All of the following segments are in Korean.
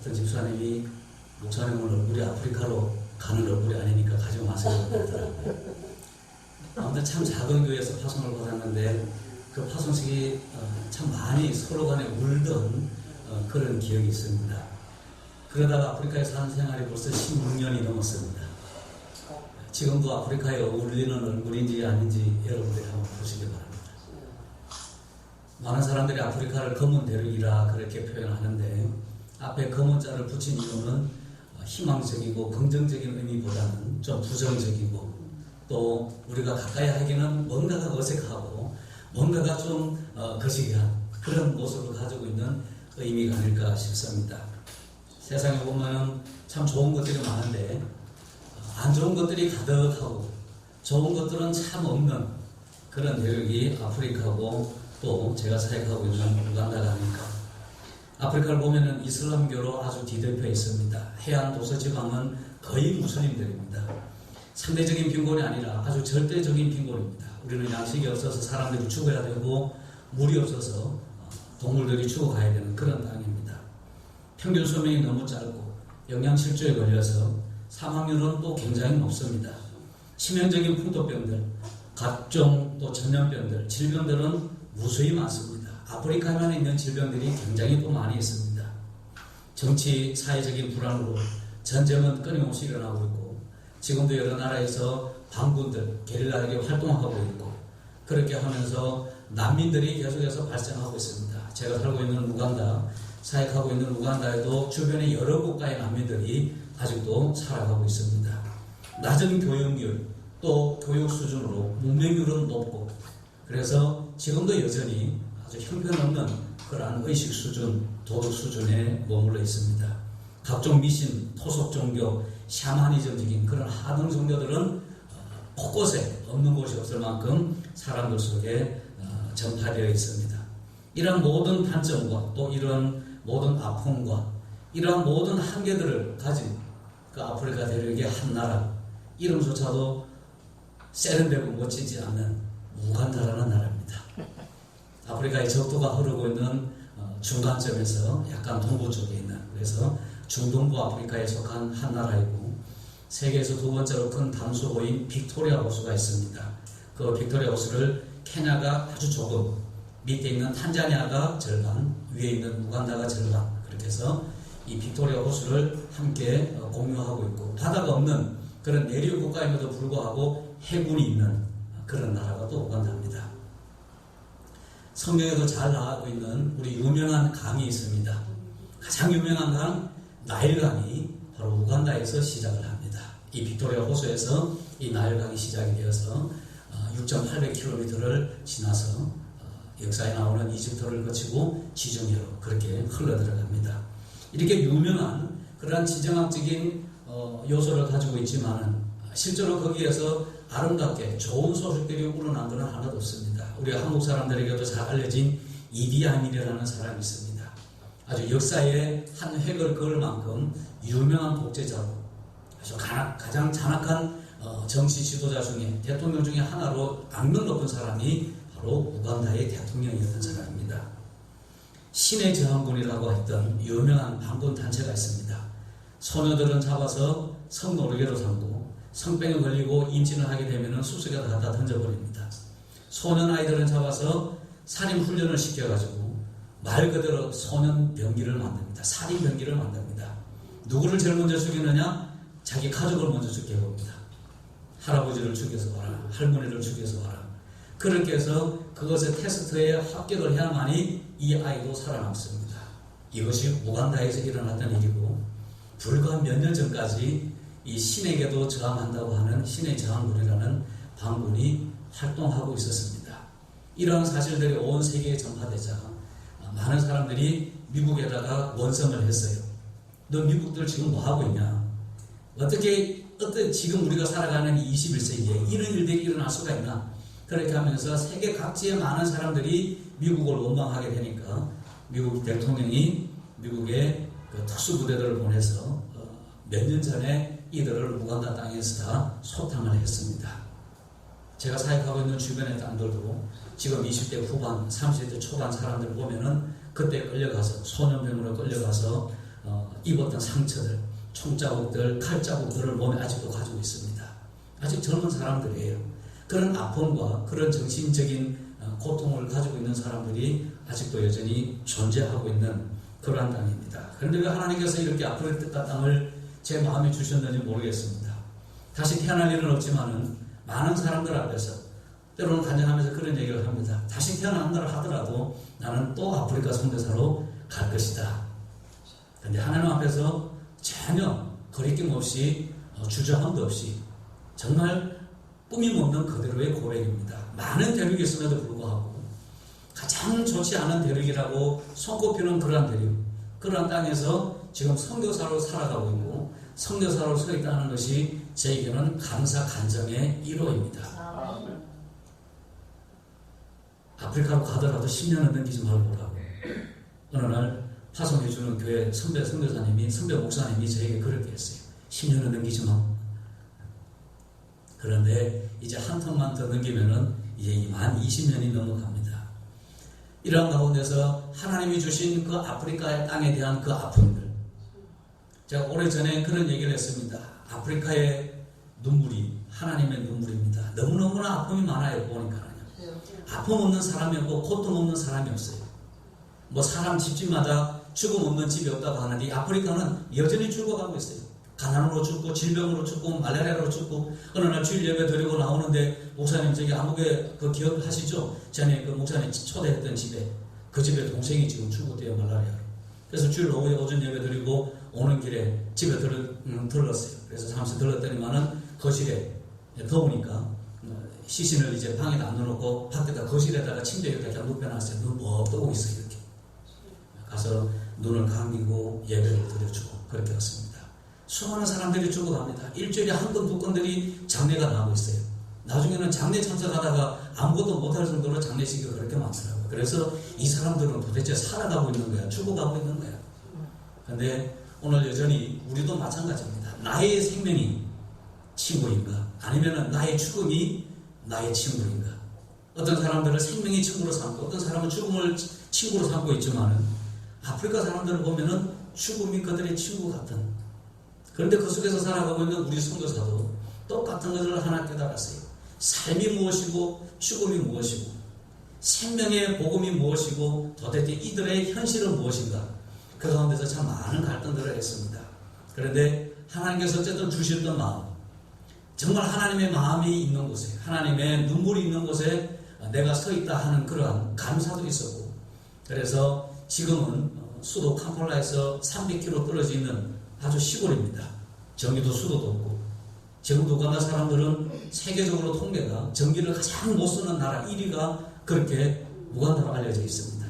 어떤 집사님이 목사님은 얼굴이 아프리카로 가는 얼굴이 아니니까 가지 마세요 그러더라고요. 아무튼 참 작은 교회에서 파송을 받았는데 그 파송식이 참 많이 서로 간에 울던 그런 기억이 있습니다. 그러다가 아프리카에 사는 생활이 벌써 16년이 넘었습니다. 지금도 아프리카에 어울리는 얼굴인지 아닌지 여러분들이 한번 보시기 바랍니다. 많은 사람들이 아프리카를 검은 대륙이라 그렇게 표현하는데 앞에 검은 자를 붙인 이유는 희망적이고 긍정적인 의미보다는 좀 부정적이고 또 우리가 가까이 하기는 뭔가가 어색하고 뭔가가 좀 거시기한 그런 모습을 가지고 있는 의미가 아닐까 싶습니다. 세상에 보면 참 좋은 것들이 많은데 안 좋은 것들이 가득하고 좋은 것들은 참 없는 그런 대륙이 아프리카고 또 제가 사역하고 있는 우간다가 아닐까. 아프리카를 보면은 이슬람교로 아주 뒤덮여 있습니다. 해안 도서지방은 거의 무슬림들입니다. 상대적인 빈곤이 아니라 아주 절대적인 빈곤입니다. 우리는 양식이 없어서 사람들이 죽어야 되고 물이 없어서 동물들이 죽어가야 되는 그런 땅입니다. 평균 수명이 너무 짧고 영양실조에 걸려서 사망률은 또 굉장히 높습니다. 치명적인 풍토병들, 각종 또 전염병들, 질병들은 무수히 많습니다. 아프리카에만 있는 질병들이 굉장히 또 많이 있습니다. 정치, 사회적인 불안으로 전쟁은 끊임없이 일어나고 있고 지금도 여러 나라에서 반군들, 게릴라들이 활동하고 있고 그렇게 하면서 난민들이 계속해서 발생하고 있습니다. 제가 살고 있는 우간다, 사역하고 있는 우간다에도 주변의 여러 국가의 난민들이 아직도 살아가고 있습니다. 낮은 교육률, 또 교육 수준으로 문맹률은 높고 그래서 지금도 여전히 아주 형편없는 그러한 의식 수준, 도덕 수준에 머물러 있습니다. 각종 미신, 토속 종교, 샤머니즘적인 그런 하등 종교들은 곳곳에 없는 곳이 없을 만큼 사람들 속에 전파되어 있습니다. 이러한 모든 단점과 또 이런 모든 아픔과 이러한 모든 한계들을 가진 그 아프리카 대륙의 한 나라, 이름조차도 세련되고 멋지지 않는 우간다라는 나라입니다. 아프리카의 적도가 흐르고 있는 중간점에서 약간 동부 쪽에 있는, 그래서 중동부 아프리카에 속한 한 나라이고 세계에서 두 번째로 큰 담수호인 빅토리아 호수가 있습니다. 그 빅토리아 호수를 케냐가 아주 조금, 밑에 있는 탄자니아가 절반, 위에 있는 우간다가 절반, 그렇게 해서 이 빅토리아 호수를 함께 공유하고 있고 바다가 없는 그런 내륙 국가임에도 불구하고 해군이 있는 그런 나라가 또 우간다입니다. 성경에도 잘 나오고 있는 우리 유명한 강이 있습니다. 가장 유명한 강 나일강이 바로 우간다에서 시작을 합니다. 이 빅토리아 호수에서 이 나일강이 시작이 되어서 6,800km를 지나서 역사에 나오는 이집트를 거치고 지중해로 그렇게 흘러들어갑니다. 이렇게 유명한 그러한 지정학적인 요소를 가지고 있지만 실제로 거기에서 아름답게 좋은 소식들이 우러난 것은 하나도 없습니다. 우리 한국 사람들에게도 잘 알려진 이디아민이라는 사람이 있습니다. 아주 역사의 한 획을 그을 만큼 유명한 독재자로 아주 가장 잔악한 정치 지도자 중에 대통령 중에 하나로 악명 높은 사람이 바로 우간다의 대통령이었던 사람입니다. 신의 저항군이라고 했던 유명한 반군 단체가 있습니다. 소녀들은 잡아서 성노르게로 삼고 성병에 걸리고 임신을 하게 되면 수수께끼 갖다 던져버립니다. 소년 아이들은 잡아서 살인 훈련을 시켜가지고 말 그대로 소년 병기를 만듭니다. 살인 병기를 만듭니다. 누구를 제일 먼저 죽이느냐? 자기 가족을 먼저 죽게 해봅니다. 할아버지를 죽여서 와라, 할머니를 죽여서 와라. 그렇게 해서 그것의 테스트에 합격을 해야만이 이 아이도 살아남습니다. 이것이 우간다에서 일어났던 일이고 불과 몇 년 전까지 이 신에게도 저항한다고 하는 신의 저항군이라는 반군이 활동하고 있었습니다. 이러한 사실들이 온 세계에 전파되자 많은 사람들이 미국에다가 원성을 했어요. 너 미국들 지금 뭐 하고 있냐? 어떻게 지금 우리가 살아가는 21세기에 이런 일들이 일어날 수가 있나? 그렇게 하면서 세계 각지의 많은 사람들이 미국을 원망하게 되니까 미국 대통령이 미국의 그 특수부대들을 보내서 몇 년 전에 이들을 우간다 땅에서 다 소탕을 했습니다. 제가 사역하고 있는 주변의 땅들도 지금 20대 후반, 30대 초반 사람들 보면은 그때 끌려가서 소년병으로 끌려가서 입었던 상처들, 총자국들, 칼자국들을 몸에 아직도 가지고 있습니다. 아직 젊은 사람들이에요. 그런 아픔과 그런 정신적인 고통을 가지고 있는 사람들이 아직도 여전히 존재하고 있는 그러한 땅입니다. 그런데 왜 하나님께서 이렇게 아프리카 땅을 제 마음에 주셨는지 모르겠습니다. 다시 태어날 일은 없지만은 많은 사람들 앞에서 때로는 간증하면서 그런 얘기를 합니다. 다시 태어난다 하더라도 나는 또 아프리카 선교사로 갈 것이다. 그런데 하나님 앞에서 전혀 거리낌 없이 주저함도 없이 정말 꾸밈없는 그대로의 고백입니다. 많은 대륙이 있음에도 불구하고 가장 좋지 않은 대륙이라고 손꼽히는 그러한 대륙, 그러한 땅에서 지금 선교사로 살아가고 있고 선교사로 서 있다는 것이 저에게는 감사 간정의 1호입니다. 아프리카로 가더라도 10년은 넘기지 말고 오라고. 어느 날 파송해주는 교회 선배 목사님이 저에게 그렇게 했어요. 10년은 넘기지 마. 그런데 이제 한 턴만 더 넘기면은 이제 만 20년이 넘어갑니다. 이런 가운데서 하나님이 주신 그 아프리카의 땅에 대한 그 아픔들, 제가 오래전에 그런 얘기를 했습니다. 아프리카의 눈물이 하나님의 눈물입니다. 너무너무나 아픔이 많아요. 보니까요. 아픔 없는 사람이 없고 고통 없는 사람이 없어요. 뭐 사람 집집마다 죽음 없는 집이 없다고 하는데 아프리카는 여전히 죽어가고 있어요. 가난으로 죽고 질병으로 죽고 말라리아로 죽고. 어느 날 주일 예배 드리고 나오는데 목사님 저기 암흑에 그 기억하시죠? 전에 그 목사님 초대했던 집에 그 집에 동생이 지금 죽었대요, 말라리아로. 그래서 주일 오후에 오전 예배 드리고 오는 길에 집에 들렀어요. 그래서 잠시 들렀더니만은 거실에 더우니까 시신을 이제 방에다 안 넣어놓고 밖에다 거실에다가 침대에다 그냥 눕혀놨어요. 눈 뭐 뜨고 있어요. 이렇게 가서 눈을 감기고 예배를 드려주고 그렇게 왔습니다. 수많은 사람들이 죽어갑니다. 일주일에 한 건, 두 건들이 장례가 나오고 있어요. 나중에는 장례 참석하다가 아무것도 못할 정도로 장례식이 그렇게 많더라고요. 그래서 이 사람들은 도대체 살아가고 있는 거야, 죽어가고 있는 거야. 그런데 오늘 여전히 우리도 마찬가지입니다. 나의 생명이 친구인가? 아니면 나의 죽음이 나의 친구인가? 어떤 사람들은 생명이 친구로 삼고 어떤 사람은 죽음을 친구로 삼고 있지만은 아프리카 사람들을 보면은 죽음이 그들의 친구 같은. 그런데 그 속에서 살아가고 있는 우리 선교사도 똑같은 것을 하나 깨달았어요. 삶이 무엇이고 죽음이 무엇이고 생명의 복음이 무엇이고 도대체 이들의 현실은 무엇인가? 그 가운데서 참 많은 갈등들을 했습니다. 그런데 하나님께서 어쨌든 주셨던 마음, 정말 하나님의 마음이 있는 곳에, 하나님의 눈물이 있는 곳에 내가 서 있다 하는 그러한 감사도 있었고, 그래서 지금은 수도 캄팔라에서 300km 떨어져 있는 아주 시골입니다. 전기도 수도도 없고, 지금 우간다 사람들은 세계적으로 통계가 전기를 가장 못 쓰는 나라 1위가 그렇게 우간다로 알려져 있습니다.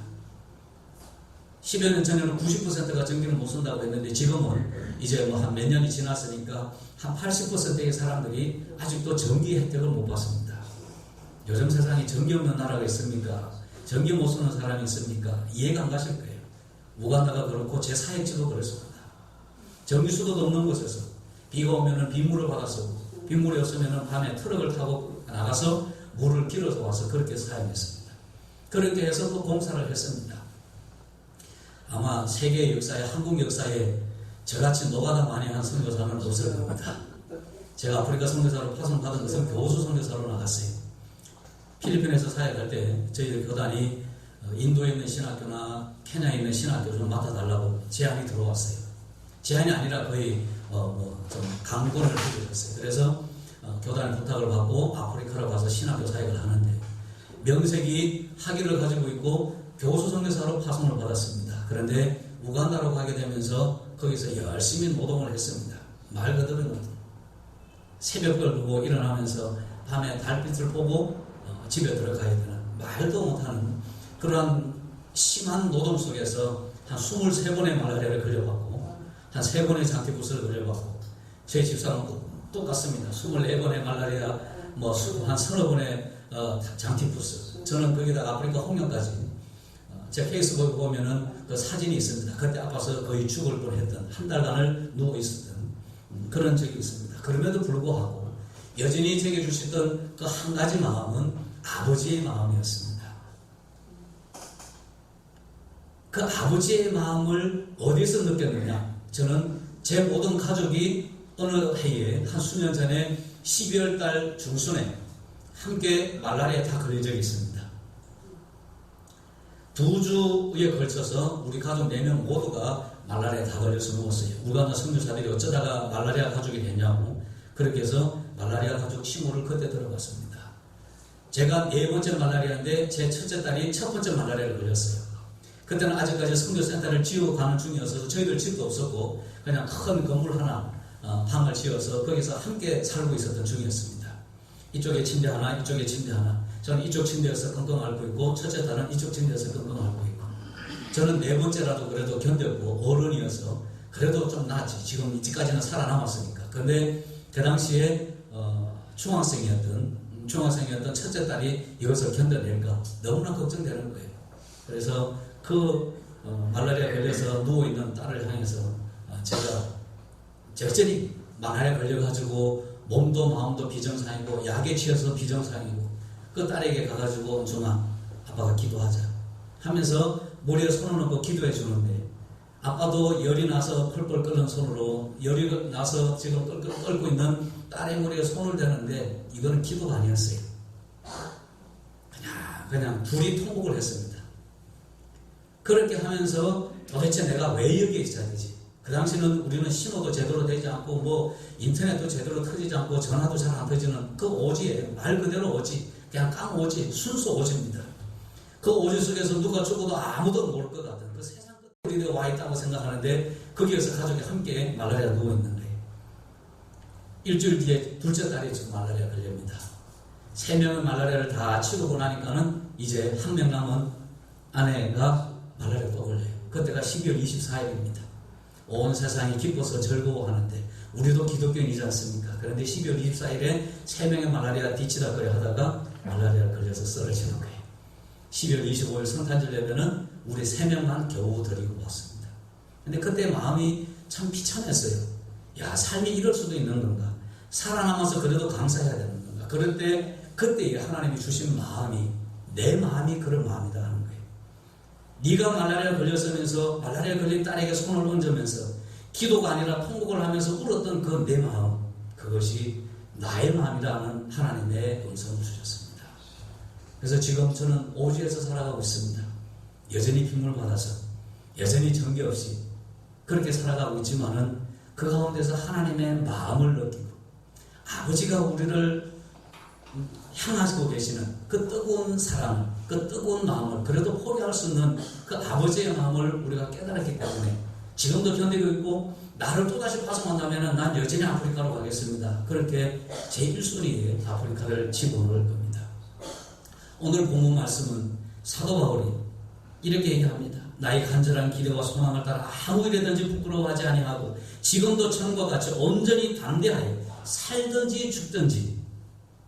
10여 년 전에는 90%가 전기를 못 쓴다고 했는데 지금은 이제 뭐 한 몇 년이 지났으니까 한 80%의 사람들이 아직도 전기 혜택을 못 받습니다. 요즘 세상에 전기 없는 나라가 있습니까? 전기 못 쓰는 사람이 있습니까? 이해가 안 가실 거예요. 우간다가 그렇고 제 사역지도 그렇습니다. 전기수도도 없는 곳에서 비가 오면은 빗물을 받아서 빗물이 없으면은 밤에 트럭을 타고 나가서 물을 길어서 와서 그렇게 사용했습니다. 그렇게 해서 또 공사를 했습니다. 아마 세계 역사에, 한국 역사에 저같이 노가다 많이 한 선교사는 없을 겁니다. 제가 아프리카 선교사로 파송받은 것은 교수 선교사로 나갔어요. 필리핀에서 사역할 때 저희들 교단이 인도에 있는 신학교나 케냐에 있는 신학교 좀 맡아달라고 제안이 들어왔어요. 제안이 아니라 거의 좀 강권을 해주셨어요. 그래서 교단의 부탁을 받고 아프리카로 가서 신학교 사역을 하는데 명색이 학위를 가지고 있고 교수 선교사로 파송을 받았습니다. 그런데 우간다로 가게 되면서 거기서 열심히 노동을 했습니다. 말 그대로 새벽을 보고 일어나면서 밤에 달빛을 보고 집에 들어가야 되는 말도 못하는 그러한 심한 노동 속에서 한 23번의 말라리아를 걸려봤고 한 3번의 장티푸스를 걸려봤고 제 집사람도 똑같습니다. 24번의 말라리아 한 서너 번의 장티푸스. 저는 거기다가 아프리카 홍역까지 제 페이스북에 보면은 그 사진이 있습니다. 그때 아파서 거의 죽을 뻔했던 한 달간을 누워 있었던 그런 적이 있습니다. 그럼에도 불구하고 여전히 제게 주셨던 그 한 가지 마음은 아버지의 마음이었습니다. 그 아버지의 마음을 어디서 느꼈느냐? 저는 제 모든 가족이 어느 해에 한 수년 전에 12월 달 중순에 함께 말라리아에 다 걸린 적이 있습니다. 2주에 걸쳐서 우리 가족 4명 모두가 말라리아에 다 걸려서 누웠어요. 우가나 선교사들이 어쩌다가 말라리아 가족이 됐냐고 그렇게 해서 말라리아 가족 칭호를 그때 들어봤습니다. 제가 4번째 말라리아인데 제 첫째 딸이 첫 번째 말라리아를 걸렸어요. 그때는 아직까지 선교센터를 지어가는 중이어서 저희들 집도 없었고 그냥 큰 건물 하나 방을 지어서 거기서 함께 살고 있었던 중이었습니다. 이쪽에 침대 하나, 이쪽에 침대 하나. 저는 이쪽 침대에서 끙끙 앓고 있고 첫째 딸은 이쪽 침대에서 끙끙 앓고 있고 저는 4번째라도 그래도 견뎠고 어른이어서 그래도 좀 낫지. 지금 이때까지는 살아남았으니까. 근데 그 당시에 중학생이었던 첫째 딸이 이것을 견뎌낼까 너무나 걱정되는 거예요. 그래서 말라리아 걸려서 누워있는 딸을 향해서 제가 적절히 말라리아 걸려가지고 몸도 마음도 비정상이고 약에 취해서 비정상이고 그 딸에게 가가지고 준아 아빠가 기도하자 하면서 머리에 손을 얹고 기도해 주는데 아빠도 열이 나서 펄펄 끓는 손으로 열이 나서 지금 끓고 있는 딸의 머리에 손을 대는데 이거는 기도가 아니었어요. 그냥 둘이 통곡을 했습니다. 그렇게 하면서 도대체 내가 왜 여기에 있어야 되지? 그 당시는 우리는 신호도 제대로 되지 않고 뭐 인터넷도 제대로 터지지 않고 전화도 잘 안 터지는 그 오지예요. 말 그대로 오지. 그냥 깡 오지. 순수 오지입니다. 그 오지 속에서 누가 죽어도 아무도 모를 것 같은 그 세상 끝에 우리가 와 있다고 생각하는데 거기에서 가족이 함께 말라리아 누워 있는 거예요. 일주일 뒤에 둘째 딸이 지금 말라리아 걸립니다. 3명의 말라리아를 다 치우고 나니까는 이제 1명 남은 아내가 말라리아 또 걸려요. 그때가 12월 24일입니다. 온 세상이 기뻐서 즐거워하는데 우리도 기독교인이지 않습니까? 그런데 12월 24일에 3명의 말라리아 뒤치다거리 하다가 말라리아에 걸려서 쓰러지는 거예요. 12월 25일 성탄절 예배는 우리 3명만 겨우 드리고 왔습니다. 근데 그때 마음이 참 비참했어요. 야, 삶이 이럴 수도 있는 건가? 살아남아서 그래도 감사해야 되는 건가? 그럴 때 그때 하나님이 주신 마음이 내 마음이 그런 마음이다 하는 거예요. 네가 말라리아 걸렸으면서 말라리아 걸린 딸에게 손을 얹으면서 기도가 아니라 통곡을 하면서 울었던 그 내 마음, 그것이 나의 마음이라는 하나님의 음성을 주셨습니다. 그래서 지금 저는 오지에서 살아가고 있습니다. 여전히 빗물 받아서 여전히 정기 없이 그렇게 살아가고 있지만은 그 가운데서 하나님의 마음을 느끼고 아버지가 우리를 향하시고 계시는 그 뜨거운 사랑, 그 뜨거운 마음을 그래도 포기할 수 없는 그 아버지의 마음을 우리가 깨달았기 때문에 지금도 견디고 있고 나를 또다시 파송한다면 난 여전히 아프리카로 가겠습니다. 그렇게 제1순위에 아프리카를 집어넣을 겁니다. 오늘 본문 말씀은 사도 바울이 이렇게 얘기합니다. 나의 간절한 기대와 소망을 따라 아무 일이든지 부끄러워하지 아니하고 지금도 처음과 같이 온전히 담대하여 살든지 죽든지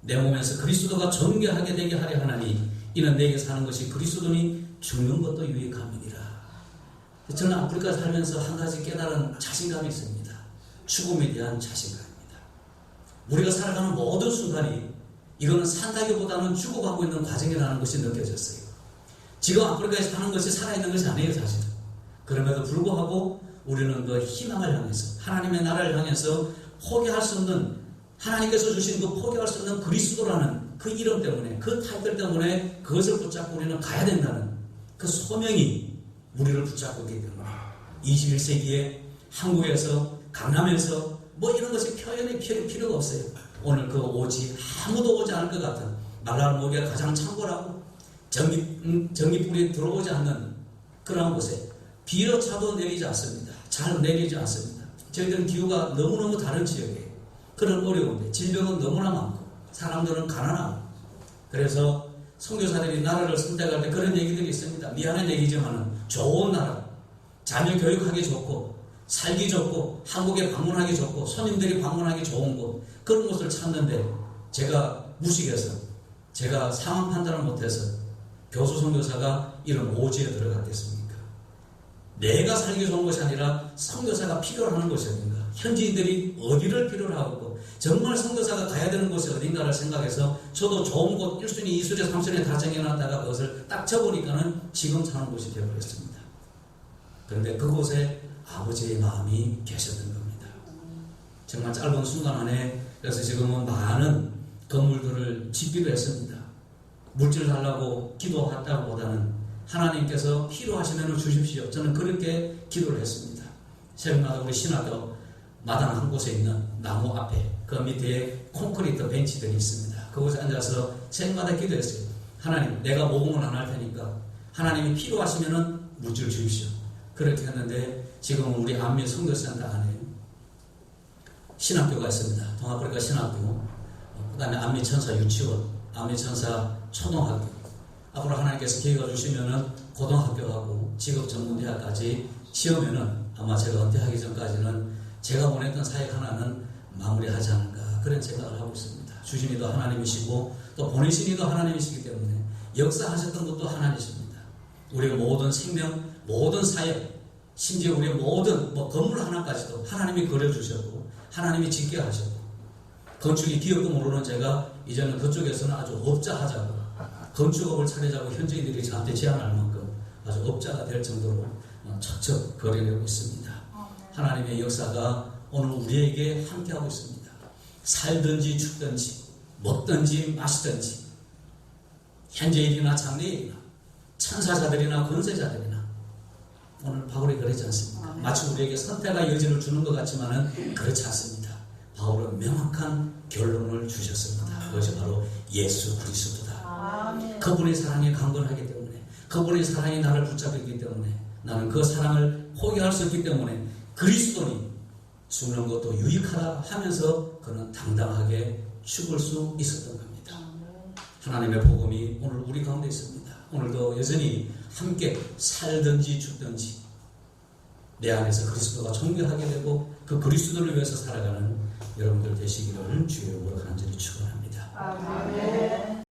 내 몸에서 그리스도가 존귀하게 되게 하려 하나니 이는 내게 사는 것이 그리스도니 죽는 것도 유익함이니라. 저는 아프리카 살면서 한 가지 깨달은 자신감이 있습니다. 죽음에 대한 자신감입니다. 우리가 살아가는 모든 순간이 이거는 산다기보다는 죽어가고 있는 과정이라는 것이 느껴졌어요. 지금 아프리카에 사는 것이 살아있는 것이 아니에요, 사실은. 그럼에도 불구하고 우리는 그 희망을 향해서 하나님의 나라를 향해서 포기할 수 없는 하나님께서 주신 그 포기할 수 없는 그리스도라는 그 이름 때문에 그 타이틀 때문에 그것을 붙잡고 우리는 가야 된다는 그 소명이 우리를 붙잡고 있기 때문에 21세기에 한국에서 강남에서 뭐 이런 것이 표현이 필요가 없어요. 오늘 그 오지 아무도 오지 않을 것 같은 말라모기가 가장 창궐하고 전기불이 들어오지 않는 그런 곳에 비료차도 내리지 않습니다. 잘 내리지 않습니다. 저희들은 기후가 너무너무 다른 지역이에요. 그런 어려운데 질병은 너무나 많고 사람들은 가난하고 그래서 선교사들이 나라를 선택할 때 그런 얘기들이 있습니다. 미안한 얘기지만 좋은 나라, 자녀 교육하기 좋고 살기 좋고 한국에 방문하기 좋고 손님들이 방문하기 좋은 곳 그런 곳을 찾는데 제가 무식해서 제가 상황 판단을 못해서 교수 선교사가 이런 오지에 들어갔겠습니까? 내가 살기 좋은 것이 아니라 선교사가 필요로 하는 것이 어딘가 현지인들이 어디를 필요로 하고 정말 선교사가 가야 되는 곳이 어딘가를 생각해서 저도 좋은 곳 1순위, 2순위, 3순위 다 정해놨다가 그것을 딱 쳐보니까는 지금 사는 곳이 되어버렸습니다. 그런데 그곳에 아버지의 마음이 계셨던 겁니다. 정말 짧은 순간 안에 그래서 지금은 많은 건물들을 짓기도 했습니다. 물질 달라고 기도했다고 보다는 하나님께서 필요하시면 주십시오. 저는 그렇게 기도를 했습니다. 새벽마다 우리 신학교 마당 한 곳에 있는 나무 앞에 그 밑에 콘크리트 벤치들이 있습니다. 그곳에 앉아서 새벽마다 기도했어요. 하나님, 내가 모금을 안 할 테니까 하나님이 필요하시면 물질 주십시오. 그렇게 했는데 지금은 우리 안미 선교센터 안에 신학교가 있습니다. 동아프리카 신학교, 그 다음에 안미천사 유치원, 안미천사 초등학교. 앞으로 하나님께서 기회가 주시면은 고등학교하고 직업전문대학까지 지으면은 아마 제가 은퇴하기 전까지는 제가 원했던 사역 하나는 마무리하지 않을까 그런 생각을 하고 있습니다. 주신이도 하나님이시고 또 보내신 이도 하나님이시기 때문에 역사하셨던 것도 하나님이십니다. 우리의 모든 생명, 모든 사역, 심지어 우리의 모든 건물 하나까지도 하나님이 그려주셨고 하나님이 짓게 하셨고 건축이 기업도 모르는 제가 이제는 그쪽에서는 아주 업자 하자고 건축업을 차리자고 현지인들이 저한테 제안할 만큼 아주 업자가 될 정도로 척척 거려내고 있습니다. 하나님의 역사가 오늘 우리에게 함께하고 있습니다. 살든지 죽든지 먹든지 마시든지 현재일이나 장래일이나 천사자들이나 권세자들이나 오늘 바울이 그러지 않습니까? 마치 우리에게 선택의 여지를 주는 것 같지만은 그렇지 않습니다. 바울은 명확한 결론을 주셨습니다. 그것이 바로 예수 그리스도다. 그분의 사랑이 강건하기 때문에 그분의 사랑이 나를 붙잡기 때문에 나는 그 사랑을 포기할 수 없기 때문에 그리스도니 죽는 것도 유익하다 하면서 그는 당당하게 죽을 수 있었던 겁니다. 하나님의 복음이 오늘 우리 가운데 있습니다. 오늘도 여전히 함께 살든지 죽든지 내 안에서 그리스도가 존귀하게 되고 그 그리스도를 위해서 살아가는 여러분들 되시기를 주의 이름으로 간절히 축원합니다. 아멘.